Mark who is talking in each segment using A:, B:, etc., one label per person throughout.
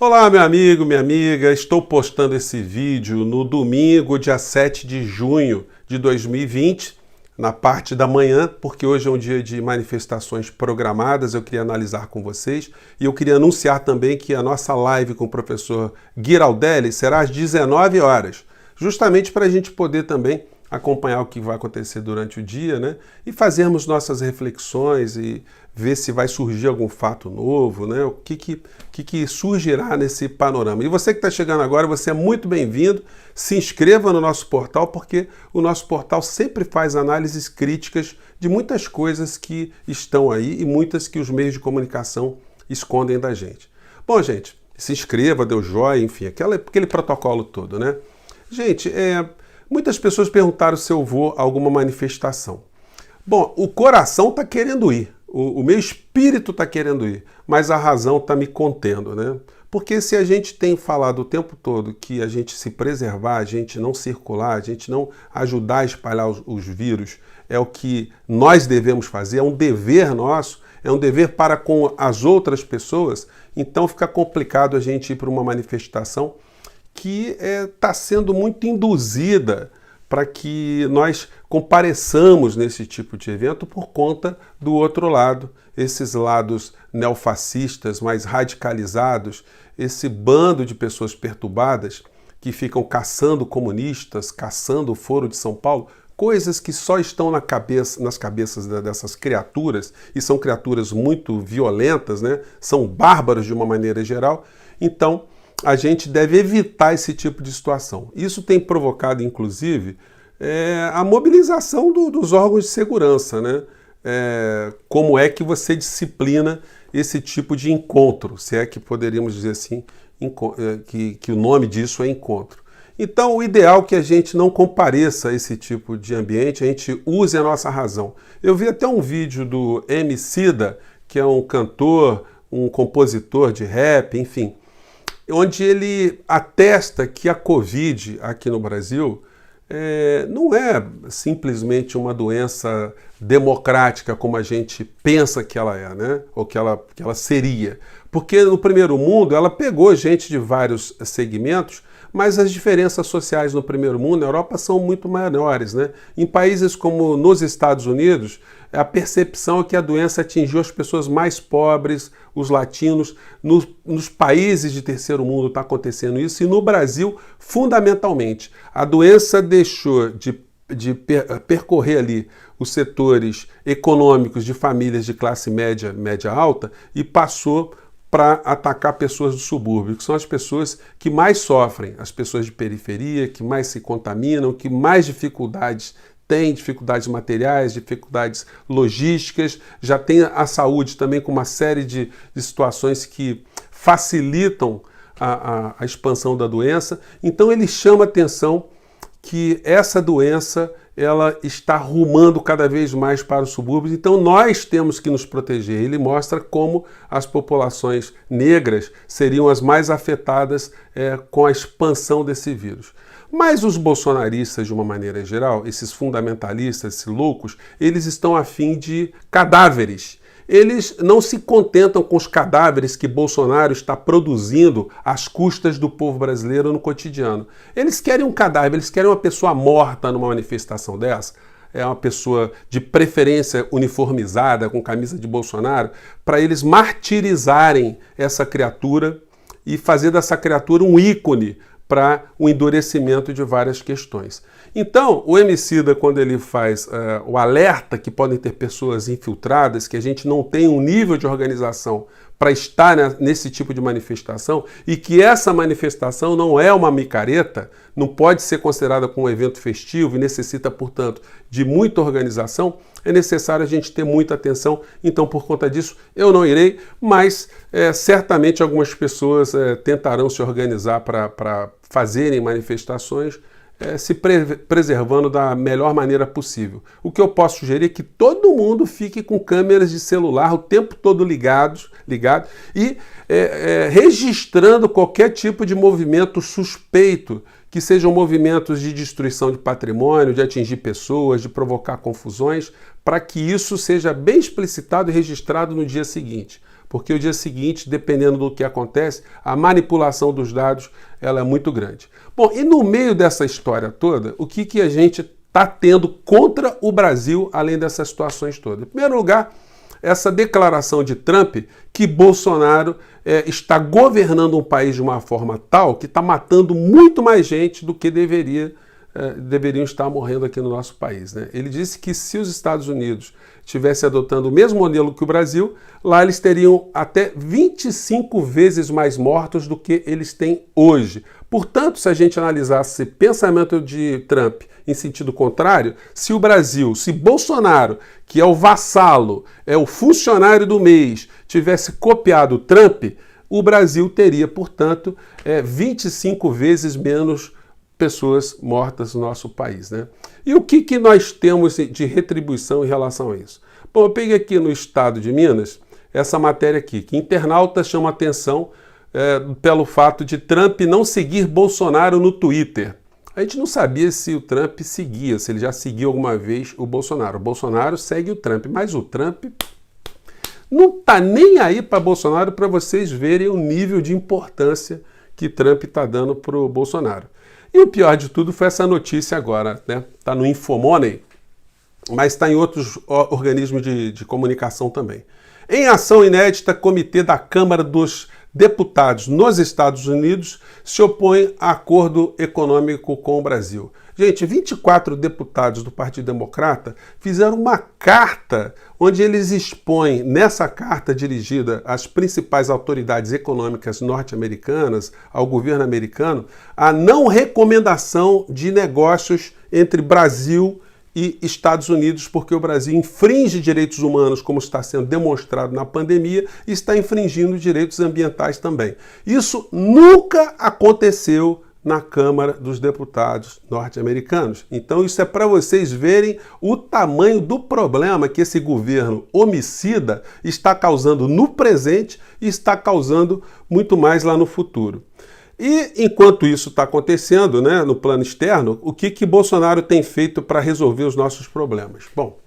A: Olá, meu amigo, minha amiga. Estou postando esse vídeo no domingo, dia 7 de junho de 2020, na parte da manhã, porque hoje é um dia de manifestações programadas. Eu queria analisar com vocês e eu queria anunciar também que a nossa live com o professor Giraldelli será às 19 horas, justamente para a gente poder também acompanhar o que vai acontecer durante o dia, né? E fazermos nossas reflexões e ver se vai surgir algum fato novo, né? O que surgirá nesse panorama. E você que está chegando agora, você é muito bem-vindo. Se inscreva no nosso portal, porque o nosso portal sempre faz análises críticas de muitas coisas que estão aí e muitas que os meios de comunicação escondem da gente. Bom, gente, se inscreva, dê o joia, enfim, aquele protocolo todo, né? Gente, muitas pessoas perguntaram se eu vou a alguma manifestação. Bom, o coração está querendo ir, o meu espírito está querendo ir, mas a razão está me contendo, né? Porque se a gente tem falado o tempo todo que a gente se preservar, a gente não circular, a gente não ajudar a espalhar os vírus, é o que nós devemos fazer, é um dever nosso, é um dever para com as outras pessoas, então fica complicado a gente ir para uma manifestação que está sendo muito induzida para que nós compareçamos nesse tipo de evento por conta do outro lado, esses lados neofascistas mais radicalizados, esse bando de pessoas perturbadas que ficam caçando comunistas, caçando o Foro de São Paulo, coisas que só estão nas cabeças dessas criaturas, e são criaturas muito violentas, né? São bárbaros de uma maneira geral. Então, a gente deve evitar esse tipo de situação. Isso tem provocado, inclusive, a mobilização dos órgãos de segurança, né? Como é que você disciplina esse tipo de encontro, se é que poderíamos dizer assim, que o nome disso é encontro. Então, o ideal é que a gente não compareça a esse tipo de ambiente, a gente use a nossa razão. Eu vi até um vídeo do Emicida, que é um cantor, um compositor de rap, enfim, onde ele atesta que a Covid aqui no Brasil não é simplesmente uma doença democrática como a gente pensa que ela é, né? Ou que ela seria. Porque no primeiro mundo ela pegou gente de vários segmentos, mas as diferenças sociais no primeiro mundo, na Europa, são muito maiores, né? Em países como nos Estados Unidos, a percepção é que a doença atingiu as pessoas mais pobres, os latinos. Nos países de terceiro mundo está acontecendo isso, e no Brasil, fundamentalmente, a doença deixou de percorrer ali os setores econômicos de famílias de classe média, média alta, e passou para atacar pessoas do subúrbio, que são as pessoas que mais sofrem, as pessoas de periferia, que mais se contaminam, que mais dificuldades têm, dificuldades materiais, dificuldades logísticas, já tem a saúde também com uma série de situações que facilitam a expansão da doença. Então ele chama a atenção que essa doença ela está rumando cada vez mais para os subúrbios, então nós temos que nos proteger. Ele mostra como as populações negras seriam as mais afetadas com a expansão desse vírus. Mas os bolsonaristas, de uma maneira geral, esses fundamentalistas, esses loucos, eles estão a fim de cadáveres. Eles não se contentam com os cadáveres que Bolsonaro está produzindo às custas do povo brasileiro no cotidiano. Eles querem um cadáver, eles querem uma pessoa morta numa manifestação dessa, uma pessoa de preferência uniformizada, com camisa de Bolsonaro, para eles martirizarem essa criatura e fazer dessa criatura um ícone para o endurecimento de várias questões. Então, o Emicida, quando ele faz o alerta que podem ter pessoas infiltradas, que a gente não tem um nível de organização para estar nesse tipo de manifestação, e que essa manifestação não é uma micareta, não pode ser considerada como um evento festivo e necessita, portanto, de muita organização, é necessário a gente ter muita atenção. Então, por conta disso, eu não irei, mas certamente algumas pessoas tentarão se organizar para fazerem manifestações, se preservando da melhor maneira possível. O que eu posso sugerir é que todo mundo fique com câmeras de celular o tempo todo ligado e registrando qualquer tipo de movimento suspeito, que sejam movimentos de destruição de patrimônio, de atingir pessoas, de provocar confusões, para que isso seja bem explicitado e registrado no dia seguinte. porque o dia seguinte, dependendo do que acontece, a manipulação dos dados ela é muito grande. Bom, e no meio dessa história toda, o que a gente está tendo contra o Brasil, além dessas situações todas? Em primeiro lugar, essa declaração de Trump que Bolsonaro está governando um país de uma forma tal que está matando muito mais gente do que deveriam estar morrendo aqui no nosso país, né? Ele disse que se os Estados Unidos estivessem adotando o mesmo modelo que o Brasil, lá eles teriam até 25 vezes mais mortos do que eles têm hoje. Portanto, se a gente analisasse esse pensamento de Trump em sentido contrário, se o Brasil, se Bolsonaro, que é o vassalo, é o funcionário do mês, tivesse copiado Trump, o Brasil teria, portanto, 25 vezes menos pessoas mortas no nosso país, né? E o que nós temos de retribuição em relação a isso? Bom, eu peguei aqui no estado de Minas essa matéria aqui, que internautas chamam atenção pelo fato de Trump não seguir Bolsonaro no Twitter. A gente não sabia se o Trump seguia, se ele já seguiu alguma vez o Bolsonaro. O Bolsonaro segue o Trump, mas o Trump não está nem aí para Bolsonaro, para vocês verem o nível de importância que Trump está dando para o Bolsonaro. E o pior de tudo foi essa notícia agora, né? Está no Infomoney, mas está em outros organismos de comunicação também. Em ação inédita, comitê da Câmara dos Deputados nos Estados Unidos se opõe a acordo econômico com o Brasil. Gente, 24 deputados do Partido Democrata fizeram uma carta onde eles expõem, nessa carta dirigida às principais autoridades econômicas norte-americanas, ao governo americano, a não recomendação de negócios entre Brasil e Estados Unidos, porque o Brasil infringe direitos humanos, como está sendo demonstrado na pandemia, e está infringindo direitos ambientais também. Isso nunca aconteceu na Câmara dos Deputados norte-americanos. Então isso é para vocês verem o tamanho do problema que esse governo homicida está causando no presente e está causando muito mais lá no futuro. E enquanto isso está acontecendo, né, no plano externo, o que Bolsonaro tem feito para resolver os nossos problemas? Bom,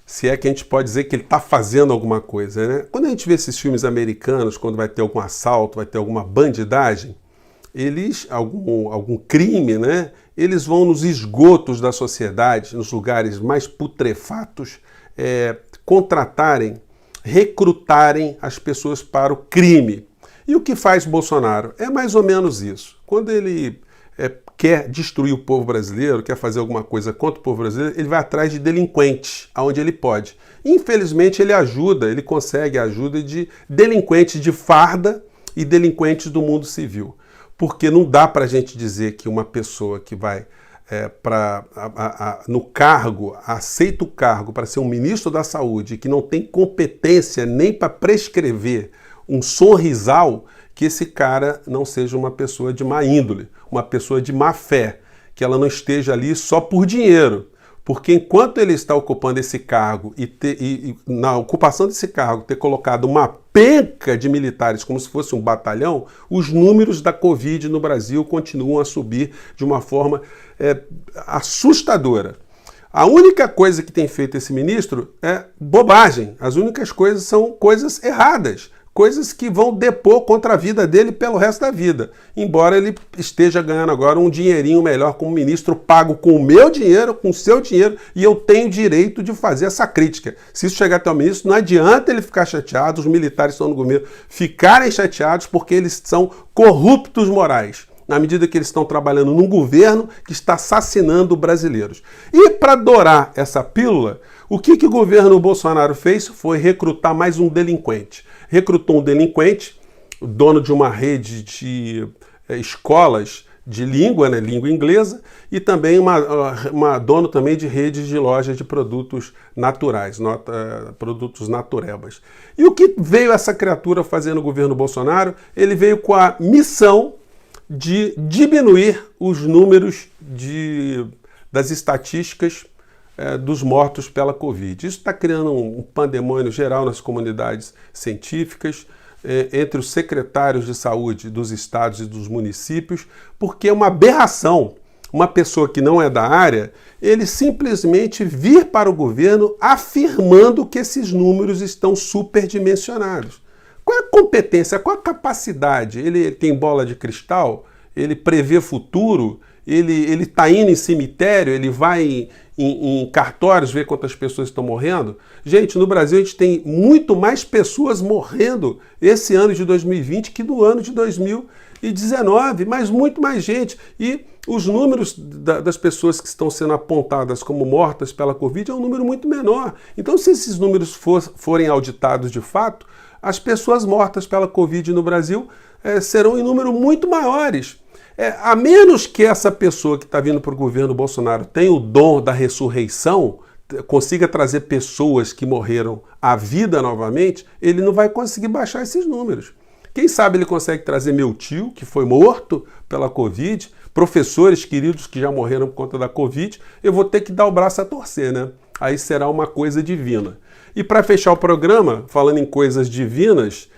A: se é que a gente pode dizer que ele está fazendo alguma coisa, né? Quando a gente vê esses filmes americanos, quando vai ter algum assalto, vai ter alguma bandidagem, algum crime, né? Eles vão nos esgotos da sociedade, nos lugares mais putrefatos, recrutarem as pessoas para o crime. E o que faz Bolsonaro? É mais ou menos isso. Quando ele quer destruir o povo brasileiro, quer fazer alguma coisa contra o povo brasileiro, ele vai atrás de delinquentes, aonde ele pode. Infelizmente, ele consegue a ajuda de delinquentes de farda e delinquentes do mundo civil. Porque não dá para a gente dizer que uma pessoa que vai no cargo, aceita o cargo para ser um ministro da saúde, que não tem competência nem para prescrever um sorrisal, que esse cara não seja uma pessoa de má índole, uma pessoa de má fé, que ela não esteja ali só por dinheiro. Porque enquanto ele está ocupando esse cargo e na ocupação desse cargo ter colocado uma penca de militares como se fosse um batalhão, os números da Covid no Brasil continuam a subir de uma forma assustadora. A única coisa que tem feito esse ministro é bobagem. As únicas coisas são coisas erradas. Coisas que vão depor contra a vida dele pelo resto da vida. Embora ele esteja ganhando agora um dinheirinho melhor como ministro, pago com o meu dinheiro, com o seu dinheiro, e eu tenho direito de fazer essa crítica. Se isso chegar até o ministro, não adianta ele ficar chateado, os militares que estão no governo ficarem chateados porque eles são corruptos morais, na medida que eles estão trabalhando num governo que está assassinando brasileiros. E para dourar essa pílula, o que o governo Bolsonaro fez foi recrutar mais um delinquente. Recrutou um delinquente, dono de uma rede de escolas de língua, né, língua inglesa, e também dono também de redes de lojas de produtos naturais, produtos naturebas. E o que veio essa criatura fazer no governo Bolsonaro? Ele veio com a missão de diminuir os números das estatísticas dos mortos pela Covid. Isso está criando um pandemônio geral nas comunidades científicas, entre os secretários de saúde dos estados e dos municípios, porque é uma aberração uma pessoa que não é da área, ele simplesmente vir para o governo afirmando que esses números estão superdimensionados. Qual é a competência, qual é a capacidade? Ele tem bola de cristal? Ele prevê futuro? Ele está indo em cemitério? Ele vai em cartórios ver quantas pessoas estão morrendo? Gente, no Brasil a gente tem muito mais pessoas morrendo esse ano de 2020 que no ano de 2019, mas muito mais gente. E os números das pessoas que estão sendo apontadas como mortas pela Covid é um número muito menor. Então, se esses números forem auditados de fato, as pessoas mortas pela Covid no Brasil serão em número muito maiores. A menos que essa pessoa que está vindo para o governo Bolsonaro tenha o dom da ressurreição, consiga trazer pessoas que morreram à vida novamente, ele não vai conseguir baixar esses números. Quem sabe ele consegue trazer meu tio, que foi morto pela Covid, professores queridos que já morreram por conta da Covid, eu vou ter que dar o braço a torcer, né? Aí será uma coisa divina. E para fechar o programa, falando em coisas divinas,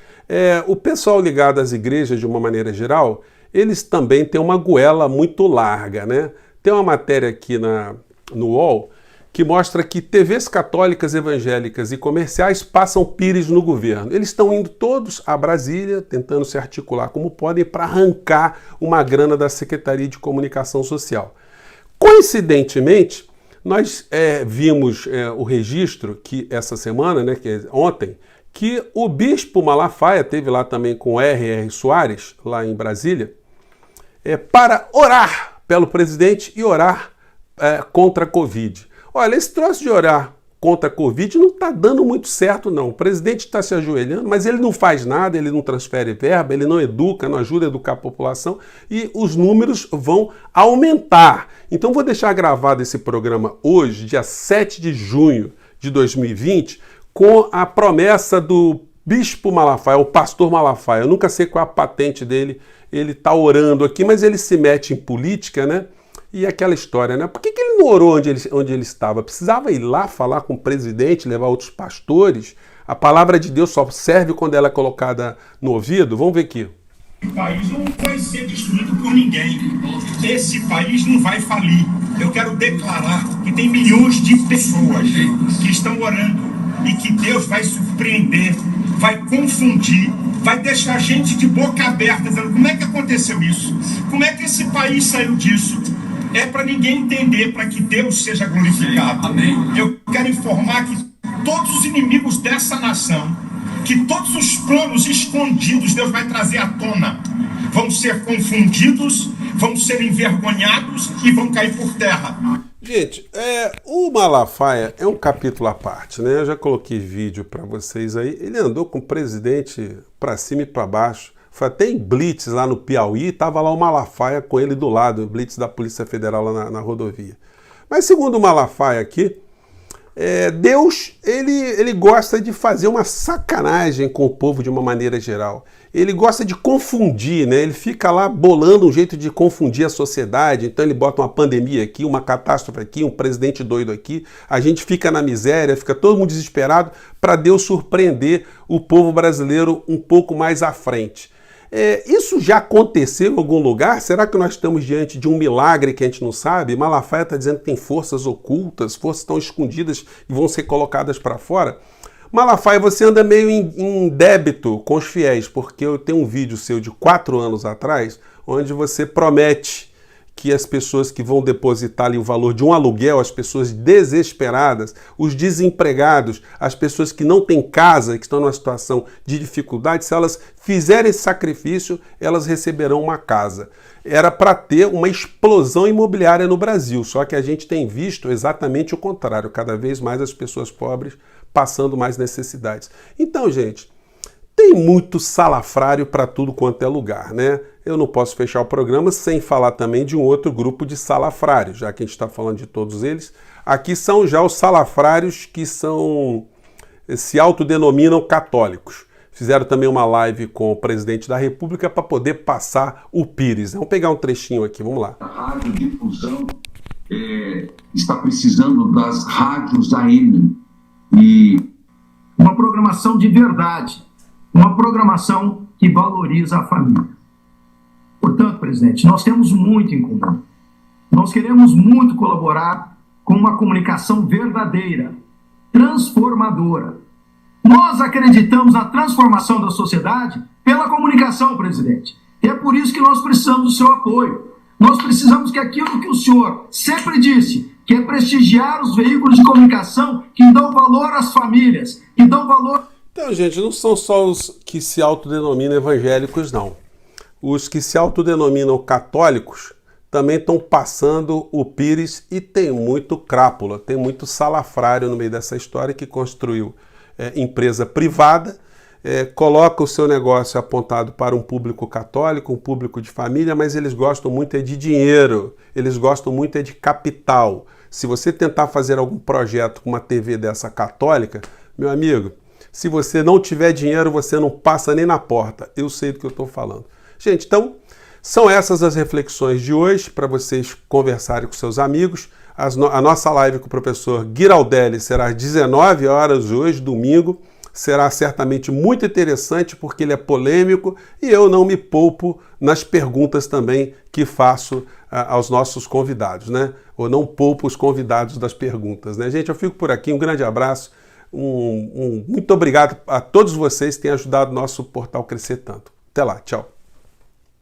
A: o pessoal ligado às igrejas de uma maneira geral, eles também têm uma goela muito larga, né? Tem uma matéria aqui no UOL que mostra que TVs católicas, evangélicas e comerciais passam pires no governo. Eles estão indo todos a Brasília, tentando se articular como podem para arrancar uma grana da Secretaria de Comunicação Social. Coincidentemente, nós vimos o registro que essa semana, né, que é ontem, que o bispo Malafaia teve lá também com o R.R. Soares, lá em Brasília, para orar pelo presidente e orar contra a Covid. Olha, esse troço de orar contra a Covid não está dando muito certo, não. O presidente está se ajoelhando, mas ele não faz nada, ele não transfere verba, ele não educa, não ajuda a educar a população e os números vão aumentar. Então vou deixar gravado esse programa hoje, dia 7 de junho de 2020, com a promessa do bispo Malafaia, o pastor Malafaia. Eu nunca sei qual é a patente dele, ele está orando aqui, mas ele se mete em política, né? E aquela história, né? Por que ele não orou onde ele estava? Precisava ir lá falar com o presidente, levar outros pastores? A palavra de Deus só serve quando ela é colocada no ouvido? Vamos ver aqui.
B: O país não vai ser destruído por ninguém. Esse país não vai falir. Eu quero declarar que tem milhões de pessoas que estão orando e que Deus vai surpreender, vai confundir, vai deixar a gente de boca aberta, dizendo como é que aconteceu isso? Como é que esse país saiu disso? É para ninguém entender, para que Deus seja glorificado. Amém. Eu quero informar que todos os inimigos dessa nação, que todos os planos escondidos Deus vai trazer à tona, vão ser confundidos, vão ser envergonhados e vão cair por terra.
A: Gente, o Malafaia é um capítulo à parte, né? Eu já coloquei vídeo para vocês aí. Ele andou com o presidente para cima e para baixo. Foi até em blitz lá no Piauí, estava lá o Malafaia com ele do lado, o blitz da Polícia Federal lá na rodovia. Mas segundo o Malafaia aqui, Deus ele gosta de fazer uma sacanagem com o povo de uma maneira geral. Ele gosta de confundir, né? Ele fica lá bolando um jeito de confundir a sociedade. Então ele bota uma pandemia aqui, uma catástrofe aqui, um presidente doido aqui. A gente fica na miséria, fica todo mundo desesperado para Deus surpreender o povo brasileiro um pouco mais à frente. Isso já aconteceu em algum lugar? Será que nós estamos diante de um milagre que a gente não sabe? Malafaia está dizendo que tem forças ocultas, forças tão escondidas e vão ser colocadas para fora. Malafaia, você anda meio em débito com os fiéis, porque eu tenho um vídeo seu de 4 anos atrás, onde você promete que as pessoas que vão depositar ali o valor de um aluguel, as pessoas desesperadas, os desempregados, as pessoas que não têm casa, que estão numa situação de dificuldade, se elas fizerem esse sacrifício, elas receberão uma casa. Era para ter uma explosão imobiliária no Brasil, só que a gente tem visto exatamente o contrário, cada vez mais as pessoas pobres passando mais necessidades. Então, gente, tem muito salafrário para tudo quanto é lugar, né? Eu não posso fechar o programa sem falar também de um outro grupo de salafrários, já que a gente está falando de todos eles. Aqui são já os salafrários que se autodenominam católicos. Fizeram também uma live com o presidente da República para poder passar o pires. Vamos pegar um trechinho aqui, vamos lá.
C: A radiodifusão está precisando das rádios AM e
D: uma programação de verdade, uma programação que valoriza a família. Portanto, presidente, nós temos muito em comum. Nós queremos muito colaborar com uma comunicação verdadeira, transformadora. Nós acreditamos na transformação da sociedade pela comunicação, presidente. E é por isso que nós precisamos do seu apoio. Nós precisamos que aquilo que o senhor sempre disse, que é prestigiar os veículos de comunicação que dão valor às famílias, que dão valor...
A: Então, gente, não são só os que se autodenominam evangélicos, não. Os que se autodenominam católicos também estão passando o pires e tem muito crápula, tem muito salafrário no meio dessa história que construiu empresa privada, coloca o seu negócio apontado para um público católico, um público de família, mas eles gostam muito de dinheiro, eles gostam muito de capital. Se você tentar fazer algum projeto com uma TV dessa católica, meu amigo, se você não tiver dinheiro, você não passa nem na porta. Eu sei do que eu estou falando. Gente, então, são essas as reflexões de hoje para vocês conversarem com seus amigos. A nossa live com o professor Giraldelli será às 19 horas hoje, domingo. Será certamente muito interessante porque ele é polêmico e eu não me poupo nas perguntas também que faço aos nossos convidados, né? Ou não poupo os convidados das perguntas, né? Gente, eu fico por aqui. Um grande abraço. Muito obrigado a todos vocês que têm ajudado o nosso portal a crescer tanto. Até lá, tchau.